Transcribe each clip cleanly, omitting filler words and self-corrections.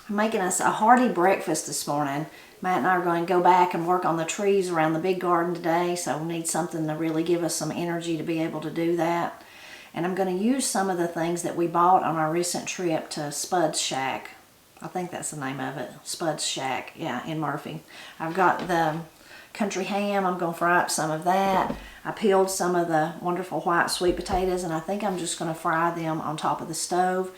I'm making us a hearty breakfast this morning. Matt and I are going to go back and work on the trees around the big garden today, so we need something to really give us some energy to be able to do that. And I'm going to use some of the things that we bought on our recent trip to Spud's Shack. I think that's the name of it, Spud's Shack, yeah, in Murphy. I've got the country ham. I'm going to fry up some of that. I peeled some of the wonderful white sweet potatoes, and I think I'm just going to fry them on top of the stove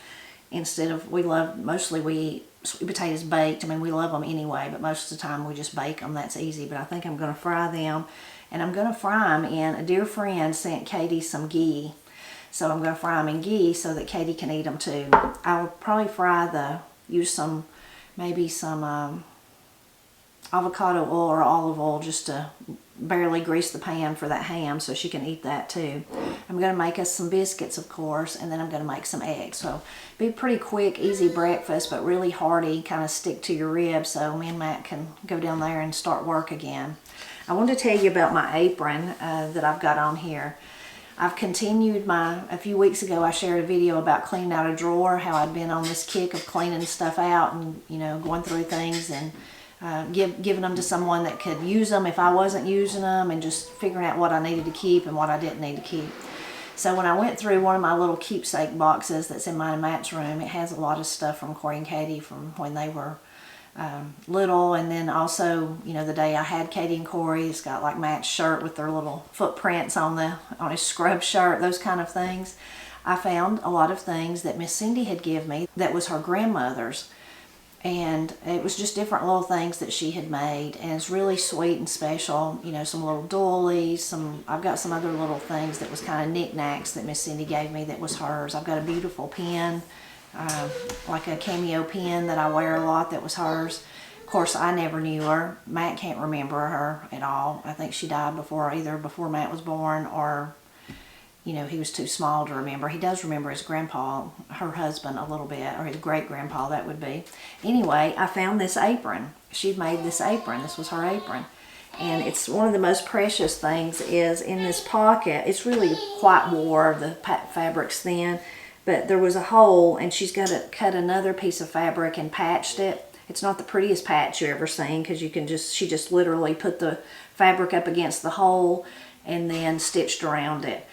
instead of, mostly we eat sweet potatoes baked. I mean, we love them anyway, but most of the time we just bake them. That's easy, but I think I'm going to fry them, and I'm going to fry them in, a dear friend sent Katie some ghee, so I'm going to fry them in ghee so that Katie can eat them too. I'll probably use some, maybe some avocado oil or olive oil just to barely grease the pan for that ham so she can eat that too. I'm going to make us some biscuits, of course, and then I'm going to make some eggs. So be a pretty quick, easy breakfast, but really hearty, kind of stick to your ribs so me and Matt can go down there and start work again. I want to tell you about my apron that I've got on here. I've continued a few weeks ago I shared a video about cleaning out a drawer, how I'd been on this kick of cleaning stuff out and, you know, going through things and giving them to someone that could use them if I wasn't using them, and just figuring out what I needed to keep and what I didn't need to keep. So when I went through one of my little keepsake boxes that's in mine and Matt's room, it has a lot of stuff from Corey and Katie from when they were little, and then also, you know, the day I had Katie and Corey, it's got like Matt's shirt with their little footprints on his scrub shirt, those kind of things. I found a lot of things that Miss Cindy had given me that was her grandmother's. And it was just different little things that she had made, and it's really sweet and special. You know, some little doilies, I've got some other little things that was kind of knickknacks that Miss Cindy gave me that was hers. I've got a beautiful pen, like a cameo pen that I wear a lot that was hers. Of course, I never knew her. Matt can't remember her at all. I think she died either before Matt was born, or you know, he was too small to remember. He does remember his grandpa, her husband, a little bit, or his great-grandpa, that would be. Anyway, I found this apron. She'd made this apron. This was her apron. And it's one of the most precious things is in this pocket. It's really quite wore, the fabric's thin, but there was a hole, and she's got to cut another piece of fabric and patched it. It's not the prettiest patch you ever seen, because she just literally put the fabric up against the hole and then stitched around it.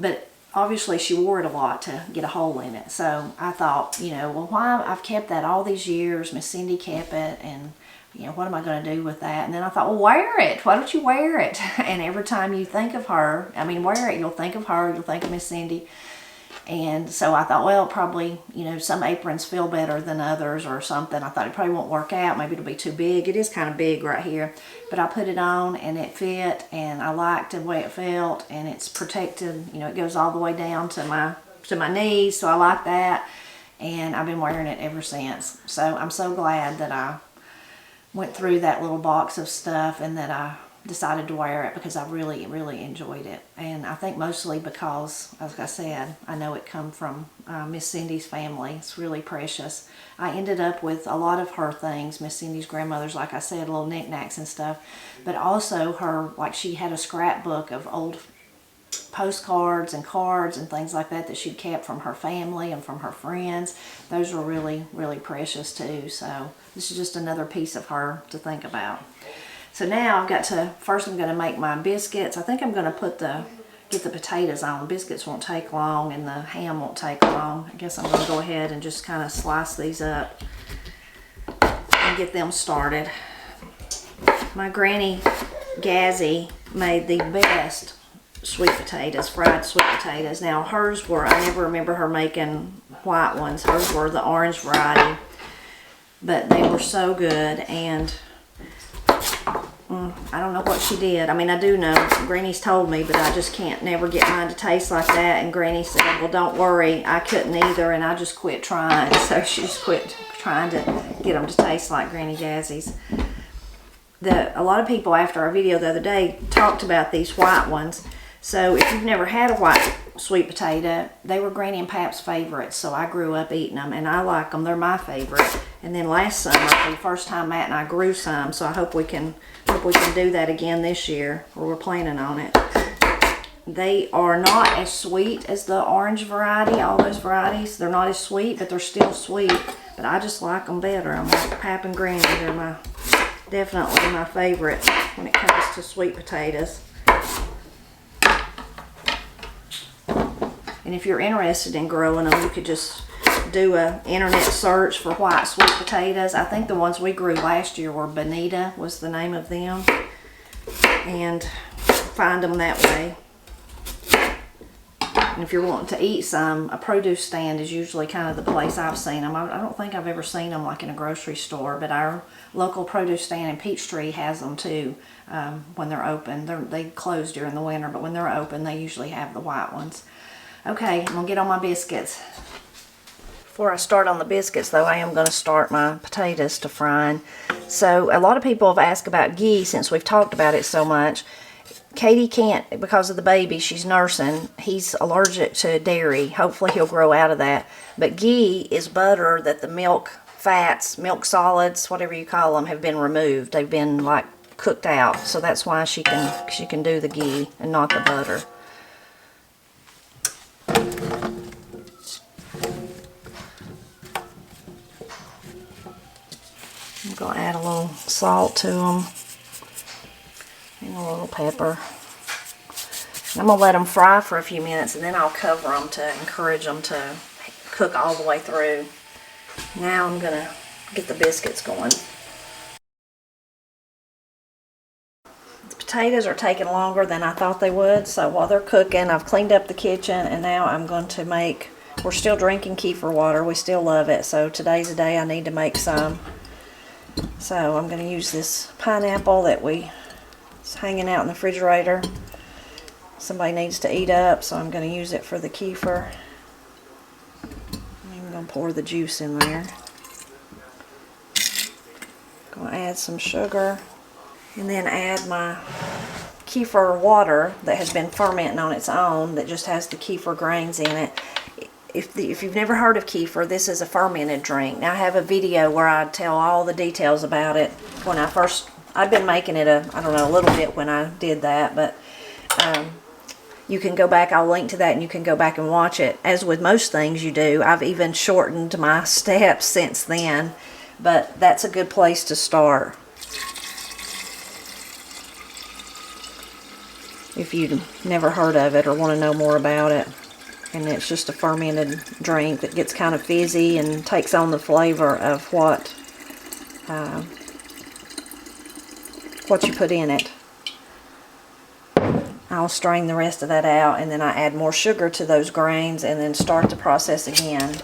But obviously she wore it a lot to get a hole in it. So I thought, you know, well, why I've kept that all these years. Miss Cindy kept it, and, you know, what am I going to do with that? And then I thought, well, wear it. Why don't you wear it? And every time you think of her, wear it, you'll think of her, you'll think of Miss Cindy. And so I thought, well, probably, you know, some aprons feel better than others or something. I thought it probably won't work out. Maybe it'll be too big. It is kind of big right here. But I put it on and it fit, and I liked the way it felt, and it's protected. You know, it goes all the way down to my knees, so I like that. And I've been wearing it ever since. So I'm so glad that I went through that little box of stuff and that I decided to wear it, because I really, really enjoyed it. And I think mostly because, as I said, I know it come from Miss Cindy's family. It's really precious. I ended up with a lot of her things, Miss Cindy's grandmother's, like I said, little knickknacks and stuff, but also she had a scrapbook of old postcards and cards and things like that she'd kept from her family and from her friends. Those were really, really precious too. So this is just another piece of her to think about. So now first I'm going to make my biscuits. I think I'm going to get the potatoes on. The biscuits won't take long, and the ham won't take long. I guess I'm going to go ahead and just kind of slice these up and get them started. My Granny Gazzy made the best sweet potatoes, fried sweet potatoes. Now hers were, I never remember her making white ones. Hers were the orange variety, but they were so good. And I don't know what she did. I do know, Granny's told me, but I just can't never get mine to taste like that. And Granny said, well, don't worry, I couldn't either, and I just quit trying. So she just quit trying to get them to taste like Granny Gazzy's. A lot of people after our video the other day talked about these white ones. So if you've never had a white sweet potato, they were Granny and Pap's favorites, so I grew up eating them, and I like them. They're my favorite. And then last summer, for the first time, Matt and I grew some, so I hope we can do that again this year, or we're planning on it. They are not as sweet as the orange variety, all those varieties. They're not as sweet, but they're still sweet. but I just like them better. I'm like Pap and Granny. They're definitely my favorite when it comes to sweet potatoes. And if you're interested in growing them, you could just do a internet search for white sweet potatoes. I think the ones we grew last year were Bonita was the name of them, and find them that way. And if you're wanting to eat some, a produce stand is usually kind of the place I've seen them. I don't think I've ever seen them like in a grocery store, but our local produce stand in Peachtree has them too when they're open. They close during the winter, but when they're open, they usually have the white ones. Okay, I'm gonna get on my biscuits. Before I start on the biscuits though, I am gonna start my potatoes to frying. So a lot of people have asked about ghee since we've talked about it so much. Katie can't because of the baby she's nursing. He's allergic to dairy. Hopefully he'll grow out of that. But ghee is butter that the milk fats, milk solids, whatever you call them, have been removed. They've been like cooked out. So that's why she can do the ghee and not the butter. I'm going to add a little salt to them. And a little pepper. And I'm going to let them fry for a few minutes and then I'll cover them to encourage them to cook all the way through. Now I'm going to get the biscuits going. The potatoes are taking longer than I thought they would, so while they're cooking, I've cleaned up the kitchen and now I'm going to make, we're still drinking kefir water, we still love it, so today's the day I need to make some. So I'm going to use this pineapple that it's hanging out in the refrigerator. Somebody needs to eat up, so I'm going to use it for the kefir. I'm going to pour the juice in there. Going to add some sugar, and then add my kefir water that has been fermenting on its own, that just has the kefir grains in it. If you've never heard of kefir, this is a fermented drink. Now I have a video where I tell all the details about it. When I've been making it I don't know, a little bit when I did that, but you can go back, I'll link to that and you can go back and watch it. As with most things you do, I've even shortened my steps since then, but that's a good place to start. If you've never heard of it or want to know more about it. And it's just a fermented drink that gets kind of fizzy and takes on the flavor of what you put in it. I'll strain the rest of that out and then I add more sugar to those grains and then start the process again.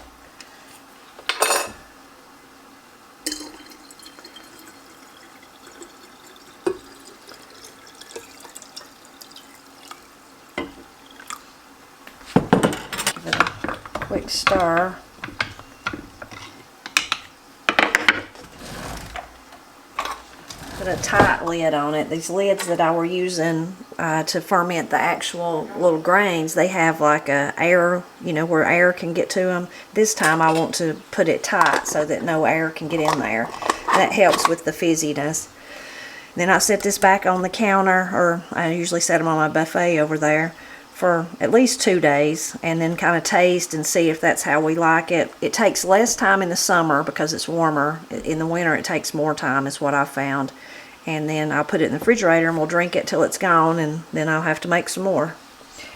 Quick stir. Put a tight lid on it. These lids that I were using to ferment the actual little grains, they have like a air, where air can get to them. This time I want to put it tight so that no air can get in there. That helps with the fizziness. Then I set this back on the counter, or I usually set them on my buffet over there, for at least 2 days and then kind of taste and see if that's how we like it. It takes less time in the summer because it's warmer. In the winter it takes more time is what I've found. And then I'll put it in the refrigerator and we'll drink it till it's gone and then I'll have to make some more.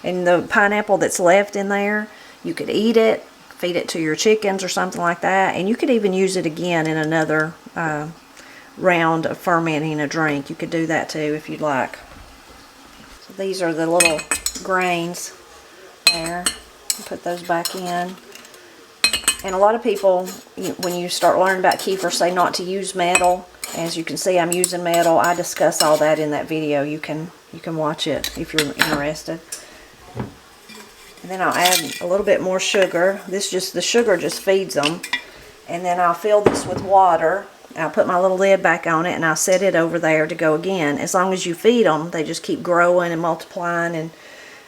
And the pineapple that's left in there, you could eat it, feed it to your chickens or something like that, and you could even use it again in another round of fermenting a drink. You could do that too if you'd like. So these are the little grains there. Put those back in. And a lot of people, when you start learning about kefir, say not to use metal. As you can see, I'm using metal. I discuss all that in that video. You can watch it if you're interested. And then I'll add a little bit more sugar. The sugar just feeds them. And then I'll fill this with water. I'll put my little lid back on it and I'll set it over there to go again. As long as you feed them, they just keep growing and multiplying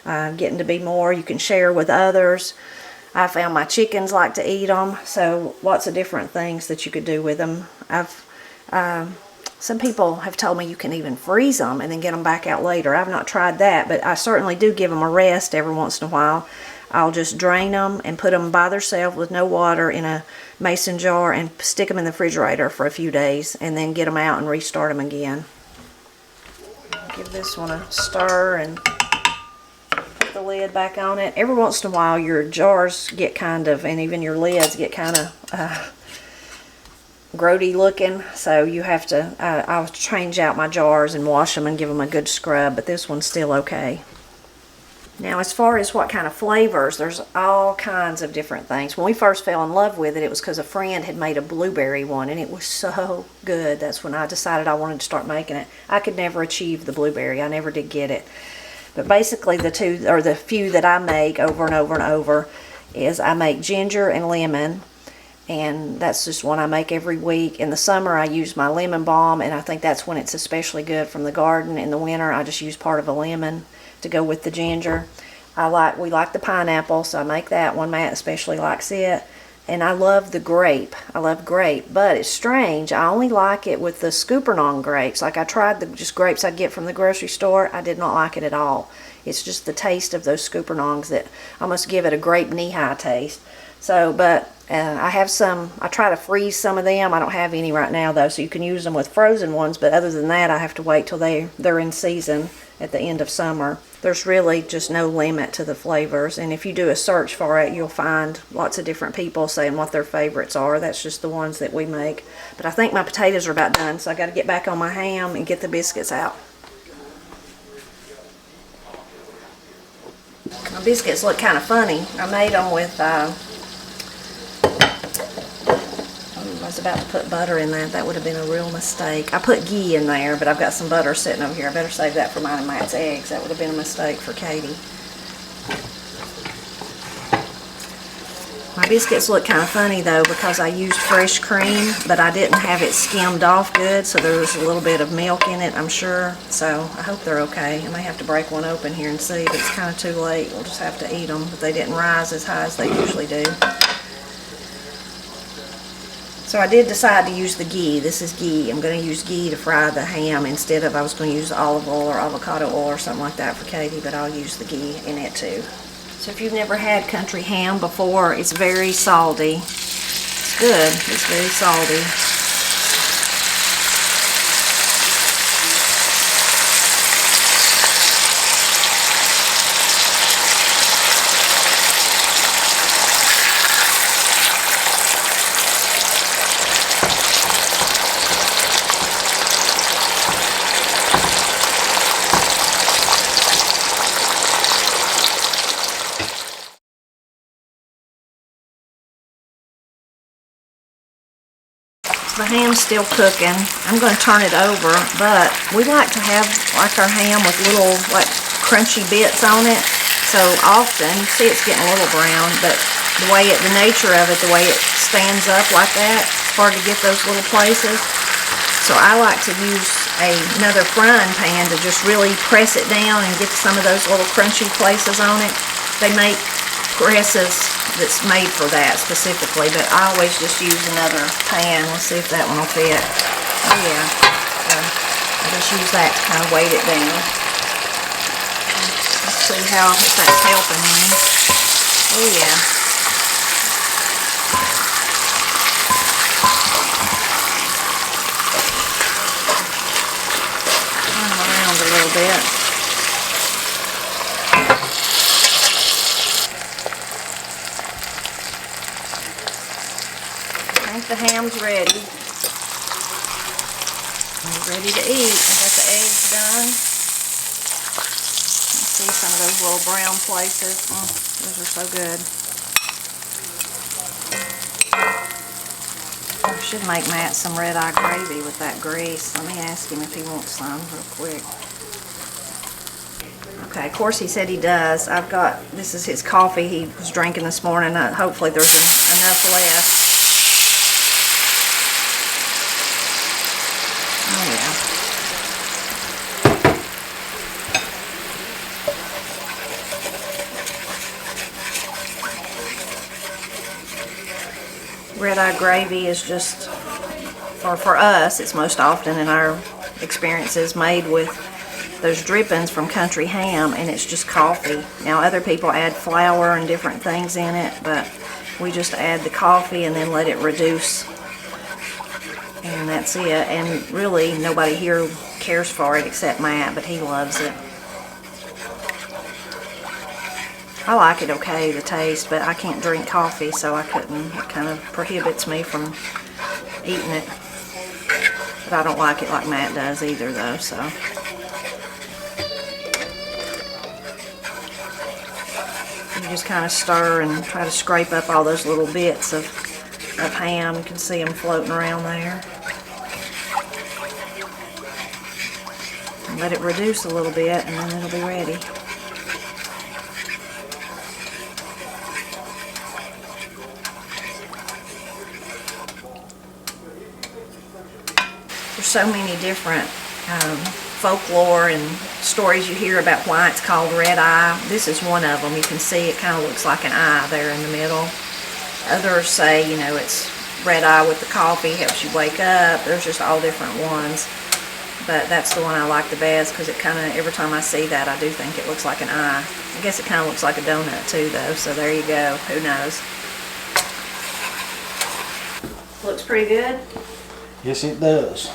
and getting to be more. You can share with others. I found my chickens like to eat them, so lots of different things that you could do with them. Some people have told me you can even freeze them and then get them back out later. I've not tried that, but I certainly do give them a rest every once in a while. I'll just drain them and put them by themselves with no water in a mason jar and stick them in the refrigerator for a few days and then get them out and restart them again. Give this one a stir and put the lid back on it. Every once in a while your jars get kind of, and even your lids get kind of grody looking, so you have to, I'll change out my jars and wash them and give them a good scrub, but this one's still okay. Now, as far as what kind of flavors, there's all kinds of different things. When we first fell in love with it, it was because a friend had made a blueberry one, and it was so good. That's when I decided I wanted to start making it. I could never achieve the blueberry. I never did get it. But basically, the two, or the few that I make over and over and over, is I make ginger and lemon, and that's just one I make every week. In the summer, I use my lemon balm, and I think that's when it's especially good from the garden. In the winter, I just use part of a lemon to go with the ginger. We like the pineapple, so I make that one. Matt especially likes it. And I love the grape. I love grape, but it's strange. I only like it with the Scoopernong grapes. Like I tried the just grapes I'd get from the grocery store. I did not like it at all. It's just the taste of those Scoopernongs that almost give it a grape knee-high taste. So, but I have some, I try to freeze some of them. I don't have any right now though, so you can use them with frozen ones, but other than that, I have to wait till they're in season at the end of summer. There's really just no limit to the flavors, and if you do a search for it, you'll find lots of different people saying what their favorites are. That's just the ones that we make. But I think my potatoes are about done, so I got to get back on my ham and get the biscuits out. My biscuits look kind of funny. I made them with, I was about to put butter in that. That would have been a real mistake. I put ghee in there, but I've got some butter sitting over here. I better save that for mine and Matt's eggs. That would have been a mistake for Katie. My biscuits look kind of funny though because I used fresh cream, but I didn't have it skimmed off good, so there was a little bit of milk in it, I'm sure. So I hope they're okay. I may have to break one open here and see, but it's kind of too late. We'll just have to eat them, but they didn't rise as high as they usually do. So I did decide to use the ghee. This is ghee. I'm going to use ghee to fry the ham instead of, I was going to use olive oil or avocado oil or something like that for Katie, but I'll use the ghee in it too. So if you've never had country ham before, it's very salty. It's good. It's very salty. The ham's still cooking. I'm going to turn it over, but we like to have like our ham with little like crunchy bits on it. So often, you see it's getting a little brown, but the nature of it, the way it stands up like that, it's hard to get those little places. So I like to use another frying pan to just really press it down and get some of those little crunchy places on it. They make presses that's made for that specifically, but I always just use another pan. Let's see if that one will fit. Oh yeah, so I just use that to kind of weight it down. Let's see how if that's helping me. Oh yeah. Turn them around a little bit. The ham's ready. I'm ready to eat. I got the eggs done. You see some of those little brown places. Oh, those are so good. I should make Matt some red-eye gravy with that grease. Let me ask him if he wants some real quick. Okay, of course he said he does. This is his coffee he was drinking this morning. Hopefully there's enough left. Oh yeah. Red-eye gravy is just, or for us, it's most often in our experiences made with those drippings from country ham, and it's just coffee. Now other people add flour and different things in it, but we just add the coffee and then let it reduce. And that's it. And really, nobody here cares for it except Matt, but he loves it. I like it okay, the taste, but I can't drink coffee, so I couldn't. It kind of prohibits me from eating it. But I don't like it like Matt does either, though, so. You just kind of stir and try to scrape up all those little bits of ham. You can see them floating around there. And let it reduce a little bit, and then it'll be ready. There's so many different folklore and stories you hear about why it's called red eye. This is one of them. You can see it kind of looks like an eye there in the middle. Others say, you know, it's red eye with the coffee, helps you wake up. There's just all different ones. But that's the one I like the best because it kind of, every time I see that, I do think it looks like an eye. I guess it kind of looks like a donut too, though, so there you go. Who knows? Looks pretty good? Yes, it does.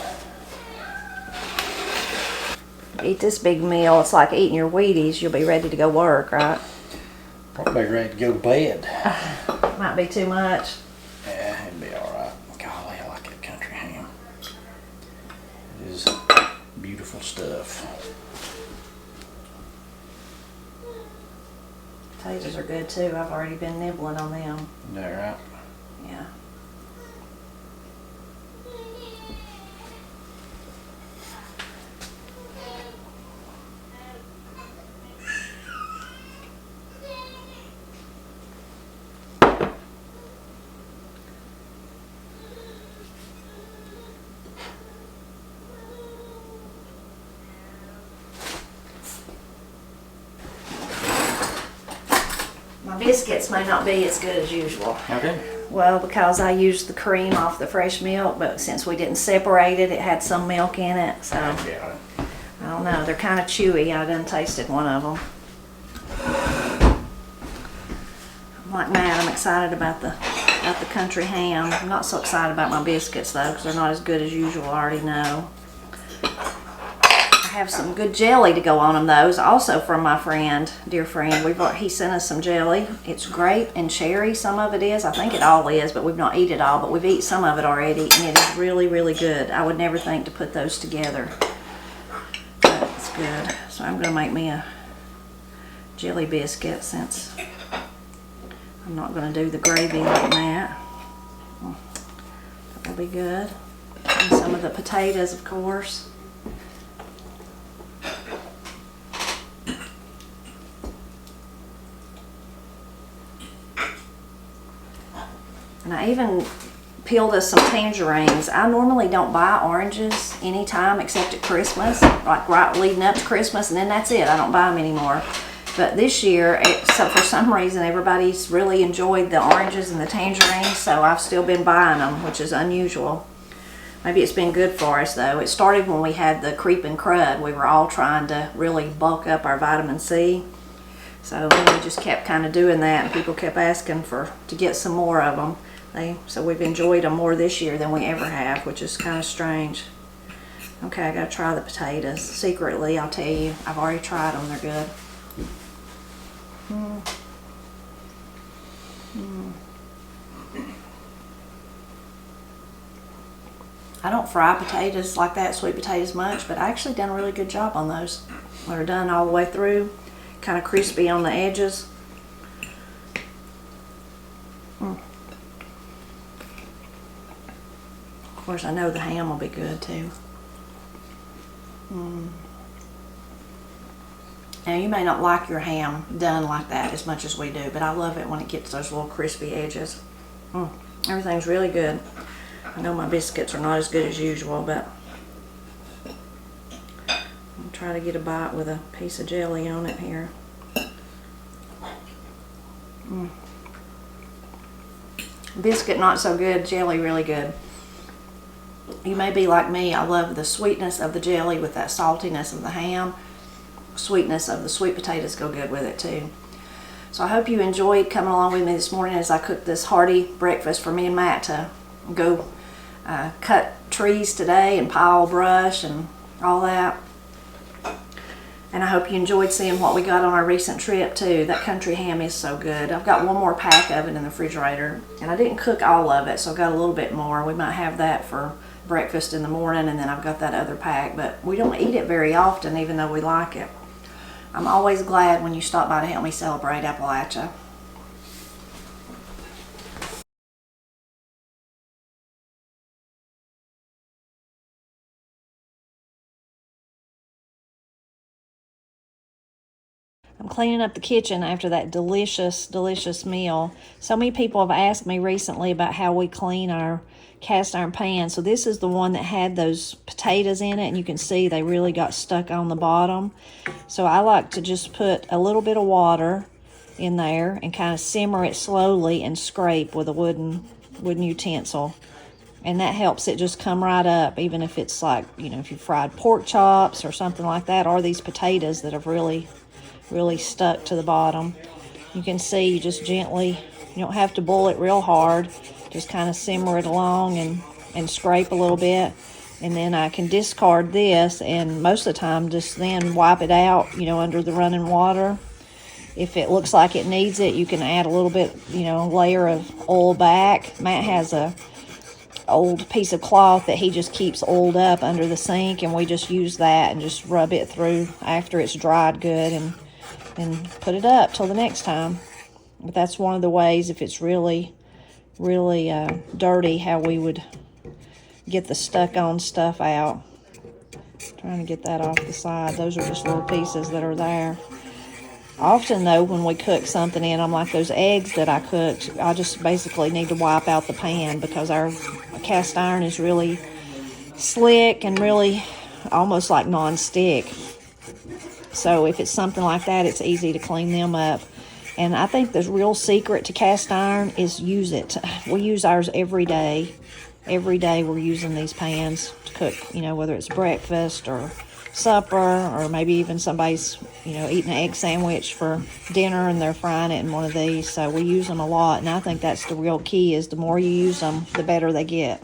Eat this big meal, it's like eating your Wheaties. You'll be ready to go work, right? Probably ready to go to bed. Might be too much. Yeah, it'd be alright. Golly, I like that country ham. It is beautiful stuff. Taters are good too. I've already been nibbling on them. Is that right? Yeah. My biscuits may not be as good as usual. Okay. Well, because I used the cream off the fresh milk, but since we didn't separate it, it had some milk in it, so Yeah. I don't know. They're kind of chewy. I done tasted one of them. I'm like Matt, I'm excited about the country ham. I'm not so excited about my biscuits though, because they're not as good as usual. I already know. I have some good jelly to go on them, those also from my friend, dear friend. He sent us some jelly. It's grape and cherry, some of it is. I think it all is, but we've not eaten it all, but we've eaten some of it already, and it is really, really good. I would never think to put those together, but it's good. So I'm going to make me a jelly biscuit since I'm not going to do the gravy like that. That will be good. And some of the potatoes, of course. And I even peeled us some tangerines. I normally don't buy oranges anytime except at Christmas, like right leading up to Christmas, and then that's it. I don't buy them anymore. But this year, so for some reason, everybody's really enjoyed the oranges and the tangerines, so I've still been buying them, which is unusual. Maybe it's been good for us, though. It started when we had the creeping crud. We were all trying to really bulk up our vitamin C. So then we just kept kind of doing that, and people kept asking to get some more of them. So we've enjoyed them more this year than we ever have, which is kind of strange. Okay, I gotta try the potatoes. Secretly, I'll tell you, I've already tried them. They're good. I don't fry potatoes like that, sweet potatoes much, but I actually done a really good job on those. They're done all the way through, kind of crispy on the edges. Of course, I know the ham will be good too. Now, you may not like your ham done like that as much as we do, but I love it when it gets those little crispy edges. Everything's really good. I know my biscuits are not as good as usual, but I'll try to get a bite with a piece of jelly on it here. Biscuit not so good, jelly really good. You may be like me, I love the sweetness of the jelly with that saltiness of the ham. Sweetness of the sweet potatoes go good with it too. So I hope you enjoyed coming along with me this morning as I cooked this hearty breakfast for me and Matt to go cut trees today and pile brush and all that. And I hope you enjoyed seeing what we got on our recent trip too. That country ham is so good. I've got one more pack of it in the refrigerator, and I didn't cook all of it, so I've got a little bit more. We might have that for breakfast in the morning, and then I've got that other pack, but we don't eat it very often even though we like it. I'm always glad when you stop by to help me celebrate Appalachia. I'm cleaning up the kitchen after that delicious, delicious meal. So many people have asked me recently about how we clean our cast iron pan. So this is the one that had those potatoes in it, and you can see they really got stuck on the bottom. So I like to just put a little bit of water in there and kind of simmer it slowly and scrape with a wooden utensil. And that helps it just come right up, even if it's like, if you fried pork chops or something like that, or these potatoes that have really stuck to the bottom. You can see you just gently, you don't have to boil it real hard, just kind of simmer it along and scrape a little bit. And then I can discard this, and most of the time just then wipe it out, under the running water. If it looks like it needs it, you can add a little bit, layer of oil back. Matt has a old piece of cloth that he just keeps oiled up under the sink, and we just use that and just rub it through after it's dried good and put it up till the next time. But that's one of the ways, if it's really dirty, how we would get the stuck on stuff out. Trying to get that off the side. Those are just little pieces that are there. Often though, when we cook something in them, like those eggs that I cooked, I just basically need to wipe out the pan because our cast iron is really slick and really almost like non-stick. So if it's something like that, it's easy to clean them up. And I think the real secret to cast iron is use it. We use ours every day. Every day we're using these pans to cook, whether it's breakfast or supper, or maybe even somebody's, eating an egg sandwich for dinner and they're frying it in one of these. So we use them a lot, and I think that's the real key, is the more you use them, the better they get.